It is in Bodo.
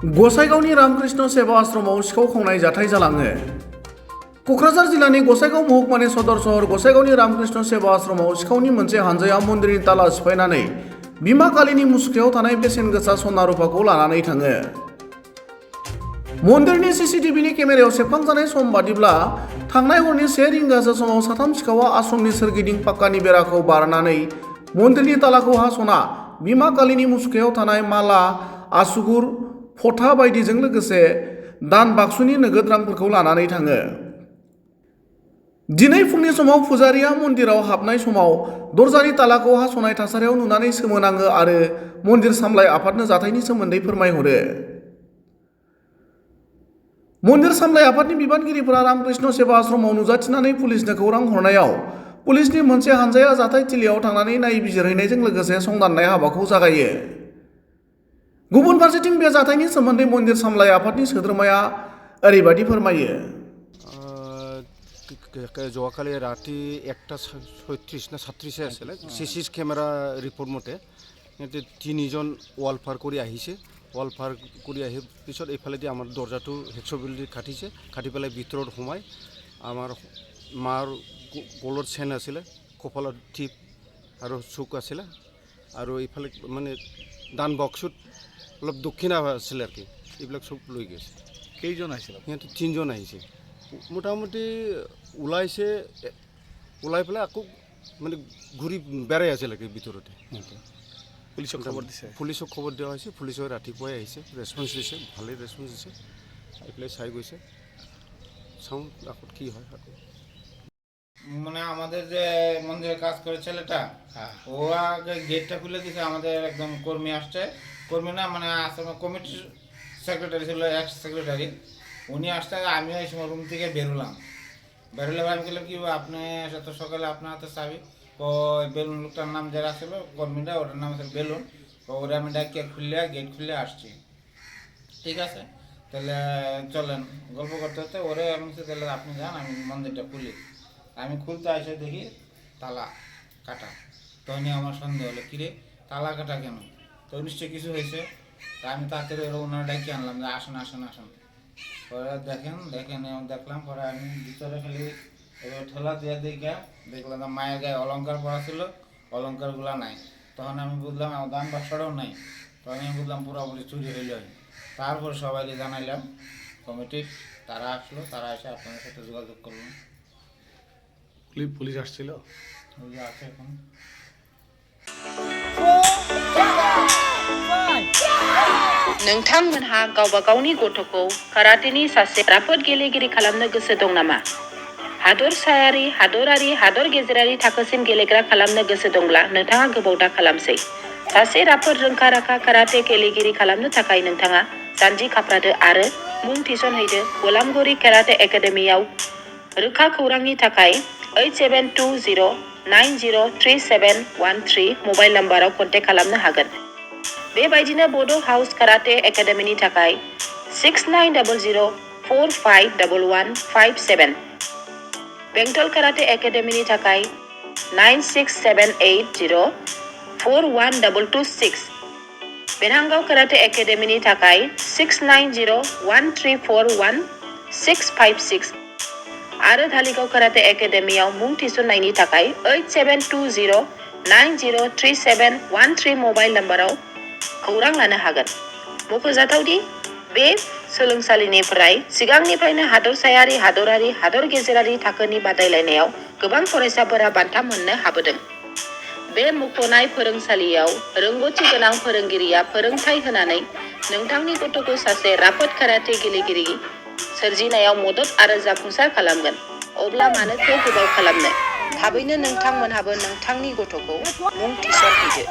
गसाइगावनि रामकृष्ण सेवा आश्रमाव सिखाव खावनाय जाथाय जालाङो। क'क्राझार जिल्लानि गसाइगाव महकुमानि सदर सहर गसाइगावनि रामकृष्ण सेवा आश्रमाव सिखावनि मोनसे हानजाया मन्दिरनि ताला सिफायनानै बिमा कालीनि मुसुखायाव थानाय बेसेन गोसा सना रुफाखौ लानानै थाङो। मन्दिरनि सीसीटीवीनि केमेरायाव सेबखांजानाय सम बादिब्ला थांनाय हरनि 1 रिंगासो समाव साथाम सिखावा आश्रमनि सोरगिदिं पाक्कानि बेराखौ बारनानै मन्दिरनि तालाखौ हास'ना बिमा कालीनि मुसुखायाव थानाय माला, आसुगुर, फथा बायदिजों लोगोसे दान बाक्सुनि नोगोद रांफोरखौ लानानै थाङो। दिनै फुंनि समाव पुजारीया मन्दिराव हाबनाय समाव दरजानि तालाखौ हास'नाय थासारियाव नुनानै सोमोनाङो आरो मन्दिर सामलाय आफादनो जाथायनि सोमोन्दै फोरमायहरो। मन्दिर सामलाय आफादनि बिबानगिरिफोरा रामकृष्ण सेवा आश्रमाव नुजाथिनानै पुलिसनो खौरां हरनायाव पुलिसनि मोनसे हानजाया जाथाय थिलियाव थांनानै नायबिजिरहैनायजों लोगोसे संदाननाय हाबाखौ जागायो। गुबुन फारसेथिं बे जाथायनि सोमोन्दै मन्दिर सामलाय आफादनि सोद्रोमाया ओरैबायदि फोरमायो। যোৱাকালি ৰাতি 1:36 না 37 আছিলে CC কেমেৰা ৰিপৰ্ট মতে সিহঁতে 3জন ৱাল পাৰ কৰি আহিছে। ৱাল পাৰ কৰি আহি পিছত এইফালেদি আমাৰ দৰ্জাটো হেক্সবিলদি কাটিছে, কাটি পেলাই ভিতৰত সোমাই আমাৰ মাৰ গলৰ চেন আছিলে, কপালত টিপ আৰু চুক আছিলে আৰু এইফালে মানে দান বক্সত অলপ দক্ষিণা আছিলে আৰু কি এইবিলাক চব লৈ গৈছে। কেইজন আহিছিল? সিহঁতে 3জন আহিছে। মোটামুটি ওলাইছে, ওলাই পেলাই আকৌ মানে ঘূৰি বেৰাই আছিল ভিতৰতে। পুলিচক খবৰ দিছে? পুলিচক খবৰ দিয়া হৈছে, পুলিচে ৰাতিপুৱাই আহিছে, ৰেছপন্স দিছে, ভালেই ৰেছপন্স দিছে, আহি পেলাই চাই গৈছে। চাওঁ আকৌ কি হয়। আকৌ মানে আমাদের যে মন্দিরে কাজ করে ছেলেটা, ও আগে গেটটা খুলে দিয়েছে। আমাদের একদম কর্মী আসছে, কর্মী না মানে আশ্রমের কমিটির সেক্রেটারি ছিল, এক্স সেক্রেটারি, উনি আসতে আমিও এই সময় রুম থেকে বেরোলাম। বেরোলে আমি বললাম কি আপনি এত সকালে আপনার হাতে চাবি, ও বেলুন লোকটার নাম যারা ছিল কর্মীটা, ওটার নাম ছিল বেলুন, ওরা আমি ডাকিয়ে খুললে গেট খুলে আসছি। ঠিক আছে, তাহলে চলেন গল্প করতে করতে ওরে আমি তাহলে আপনি যান, আমি মন্দিরটা খুলি। আমি খুলতে এসে দেখি তালা কাটা। তখনই আমার সন্দেহ হলো, কিরে তালা কাটা কেন? তো নিশ্চয়ই কিছু হয়েছে। তা আমি তাড়াতাড়ি ওনারা ডাকি আনলাম যে আসুন আসুন আসুন। পরে দেখলাম, পরে আমি ভিতরে খালি এবার ঠেলা দিয়ে দেখলাম মায়ের গায়ে অলঙ্কার পরা ছিল, অলঙ্কারগুলো নাই। তখন আমি বুঝলাম আমার দান বাক্সটাও নাই। তখন আমি বুঝলাম পুরোপুরি চুরি হইল। তারপর সবাইকে জানাইলাম কমিটির, তারা আসলো, তারা এসে আপনাদের সাথে যোগাযোগ করলো। পুলিশ আসছিল? ওই যে আছে এখন। नोंथांमोनहा गावबा गावनि गथ'खौ काराटेनि सासे राफोद गेलेगिरि खालामनो गोसो दं नामा? हादरसायारि, हादरारि, हादर गेजेरारि थाखोसिम गेलेग्रा खालामनो गोसो दंब्ला नोंथाङा गोबाव दा खालामसै। सासे राफोद रोंखा-राखा काराटे गेलेगिरि खालामनो थाखाय नोंथाङा जानजि खाफ्रादो आरो मुं थिसनहैदो गलामगुरि काराटे एकाडेमियाव। रोखा खौरांनि थाखाय 8720903713 मबाइल नाम्बाराव कन्टेक्ट खालामनो हागोन। बेबायदिनो बड' हाउस काराटे एकाडेमिनि थाखाय 6900451157, बेंटल काराटे एकाडेमिनि थाखाय 9678041226, बेरहांगाव काराटे एकाडेमिनि थाखाय 6901341656 आरो धालिगाव काराटे एकाडेमियाव मुं थिसननायनि थाखाय 8720903713 मबाइल नाम्बाराव खौरां लानो हागोन। मख'जाथावदि बे सोलोंसालिनिफ्राय सिगांनिफ्रायनो हादरसायारि, हादरारि, हादर गेजेरारि थाखोनि बादायलायनायाव गोबां फरायसाफोरा बान्था मोननो हाबोदों। बे मुंख'नाय फोरोंसालियाव रोंग'थि गोनां फोरोंगिरिया फोरोंथाय होनानै नोंथांनि गथ'खौ सासे राफोद काराटे गेलेगिरि सोरजिनायाव मदद आरो जाफुंसार खालामगोन। अब्ला मानोथो गोबाव खालामनो? थाबैनो नोंथांमोनहाबो नोंथांनि गथ'खौ मुं थिसनहैदो।